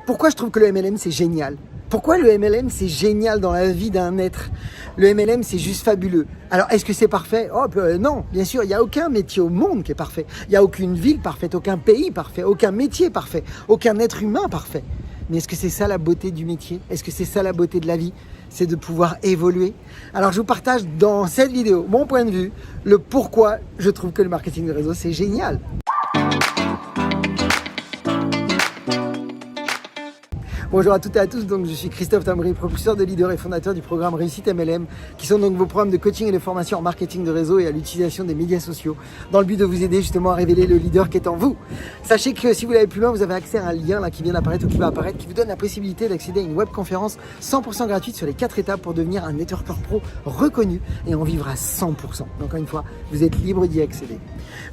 Pourquoi je trouve que le MLM c'est génial? Pourquoi le MLM c'est génial dans la vie d'un être? Le MLM c'est juste fabuleux. Alors est-ce que c'est parfait? Non, bien sûr, il n'y a aucun métier au monde qui est parfait. Il n'y a aucune ville parfaite, aucun pays parfait, aucun métier parfait, aucun être humain parfait. Mais est-ce que c'est ça la beauté du métier? Est-ce que c'est ça la beauté de la vie? C'est de pouvoir évoluer. Alors je vous partage dans cette vidéo mon point de vue, le pourquoi je trouve que le marketing de réseau c'est génial. Bonjour à toutes et à tous, donc je suis Christophe Tambry, propulseur de leader et fondateur du programme Réussite MLM, qui sont donc vos programmes de coaching et de formation en marketing de réseau et à l'utilisation des médias sociaux, dans le but de vous aider justement à révéler le leader qui est en vous. Sachez que si vous l'avez plus loin, vous avez accès à un lien là qui vient d'apparaître ou qui va apparaître, qui vous donne la possibilité d'accéder à une webconférence 100% gratuite sur les 4 étapes pour devenir un networker pro reconnu et en vivre à 100%. Donc encore une fois, vous êtes libre d'y accéder.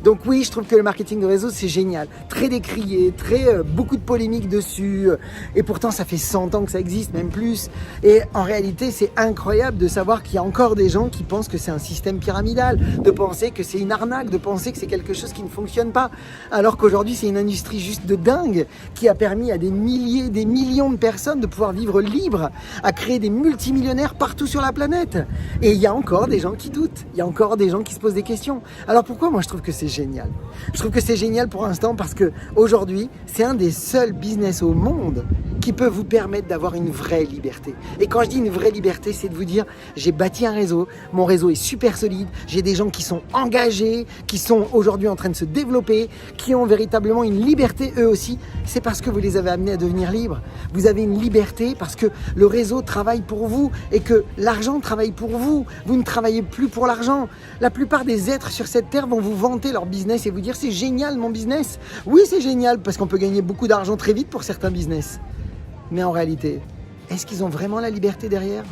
Donc oui, je trouve que le marketing de réseau c'est génial, très décrié, beaucoup de polémiques dessus, et pourtant ça fait 100 ans que ça existe, même plus. Et en réalité, c'est incroyable de savoir qu'il y a encore des gens qui pensent que c'est un système pyramidal, de penser que c'est une arnaque, de penser que c'est quelque chose qui ne fonctionne pas. Alors qu'aujourd'hui, c'est une industrie juste de dingue qui a permis à des milliers, des millions de personnes de pouvoir vivre libre, à créer des multimillionnaires partout sur la planète. Et il y a encore des gens qui doutent, il y a encore des gens qui se posent des questions. Alors pourquoi moi je trouve que c'est génial? Je trouve que c'est génial pour l'instant parce que aujourd'hui, c'est un des seuls business au monde qui peut vous permettre d'avoir une vraie liberté. Et quand je dis une vraie liberté, c'est de vous dire, j'ai bâti un réseau, mon réseau est super solide, j'ai des gens qui sont engagés, qui sont aujourd'hui en train de se développer, qui ont véritablement une liberté eux aussi. C'est parce que vous les avez amenés à devenir libres. Vous avez une liberté parce que le réseau travaille pour vous et que l'argent travaille pour vous. Vous ne travaillez plus pour l'argent. La plupart des êtres sur cette terre vont vous vanter leur business et vous dire, c'est génial mon business. Oui, c'est génial parce qu'on peut gagner beaucoup d'argent très vite pour certains business. Mais en réalité, est-ce qu'ils ont vraiment la liberté derrière?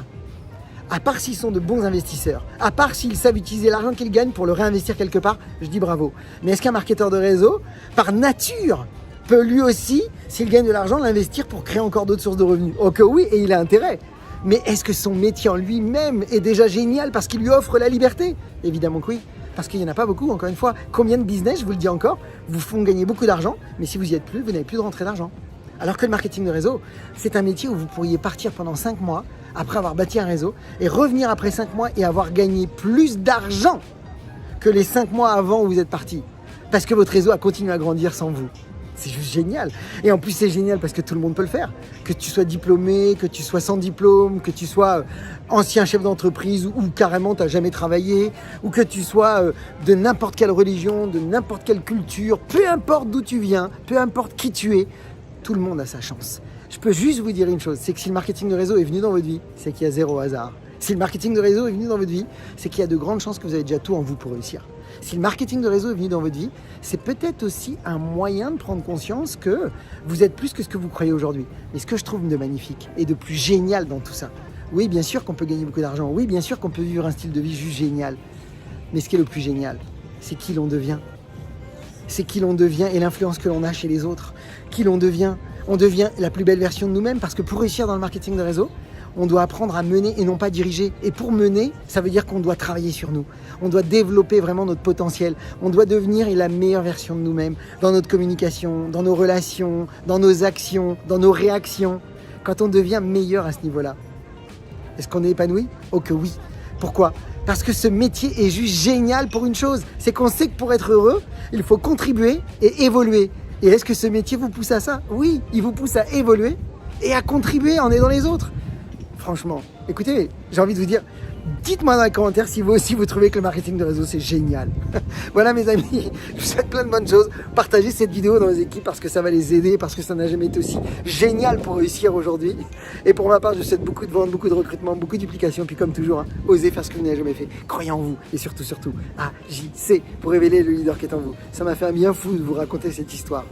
À part s'ils sont de bons investisseurs, à part s'ils savent utiliser l'argent qu'ils gagnent pour le réinvestir quelque part, je dis bravo. Mais est-ce qu'un marketeur de réseau, par nature, peut lui aussi, s'il gagne de l'argent, l'investir pour créer encore d'autres sources de revenus? Oh que oui, et il a intérêt. Mais est-ce que son métier en lui-même est déjà génial parce qu'il lui offre la liberté? Évidemment que oui. Parce qu'il n'y en a pas beaucoup, encore une fois. Combien de business, je vous le dis encore, vous font gagner beaucoup d'argent, mais si vous n'y êtes plus, vous n'avez plus de rentrée d'argent. Alors que le marketing de réseau, c'est un métier où vous pourriez partir pendant 5 mois après avoir bâti un réseau et revenir après 5 mois et avoir gagné plus d'argent que les 5 mois avant où vous êtes parti. Parce que votre réseau a continué à grandir sans vous. C'est juste génial. Et en plus, c'est génial parce que tout le monde peut le faire. Que tu sois diplômé, que tu sois sans diplôme, que tu sois ancien chef d'entreprise ou carrément tu n'as jamais travaillé, ou que tu sois de n'importe quelle religion, de n'importe quelle culture, peu importe d'où tu viens, peu importe qui tu es, tout le monde a sa chance. Je peux juste vous dire une chose, c'est que si le marketing de réseau est venu dans votre vie, c'est qu'il y a zéro hasard. Si le marketing de réseau est venu dans votre vie, c'est qu'il y a de grandes chances que vous avez déjà tout en vous pour réussir. Si le marketing de réseau est venu dans votre vie, c'est peut-être aussi un moyen de prendre conscience que vous êtes plus que ce que vous croyez aujourd'hui. Mais ce que je trouve de magnifique et de plus génial dans tout ça, oui, bien sûr qu'on peut gagner beaucoup d'argent, oui, bien sûr qu'on peut vivre un style de vie juste génial. Mais ce qui est le plus génial, c'est qui l'on devient. C'est qui l'on devient et l'influence que l'on a chez les autres. Qui l'on devient. On devient la plus belle version de nous-mêmes parce que pour réussir dans le marketing de réseau, on doit apprendre à mener et non pas diriger. Et pour mener, ça veut dire qu'on doit travailler sur nous. On doit développer vraiment notre potentiel. On doit devenir la meilleure version de nous-mêmes dans notre communication, dans nos relations, dans nos actions, dans nos réactions. Quand on devient meilleur à ce niveau-là, est-ce qu'on est épanoui? Oh que oui. Pourquoi? Parce que ce métier est juste génial pour une chose, c'est qu'on sait que pour être heureux, il faut contribuer et évoluer. Et est-ce que ce métier vous pousse à ça? Oui, il vous pousse à évoluer et à contribuer en aidant les autres. Franchement, écoutez, j'ai envie de vous dire, dites-moi dans les commentaires si vous aussi vous trouvez que le marketing de réseau c'est génial. Voilà mes amis, je vous souhaite plein de bonnes choses. Partagez cette vidéo dans vos équipes parce que ça va les aider, parce que ça n'a jamais été aussi génial pour réussir aujourd'hui. Et pour ma part, je vous souhaite beaucoup de ventes, beaucoup de recrutement, beaucoup de duplication. Puis comme toujours, osez faire ce que vous n'avez jamais fait. Croyez en vous et surtout, agissez pour révéler le leader qui est en vous. Ça m'a fait un bien fou de vous raconter cette histoire.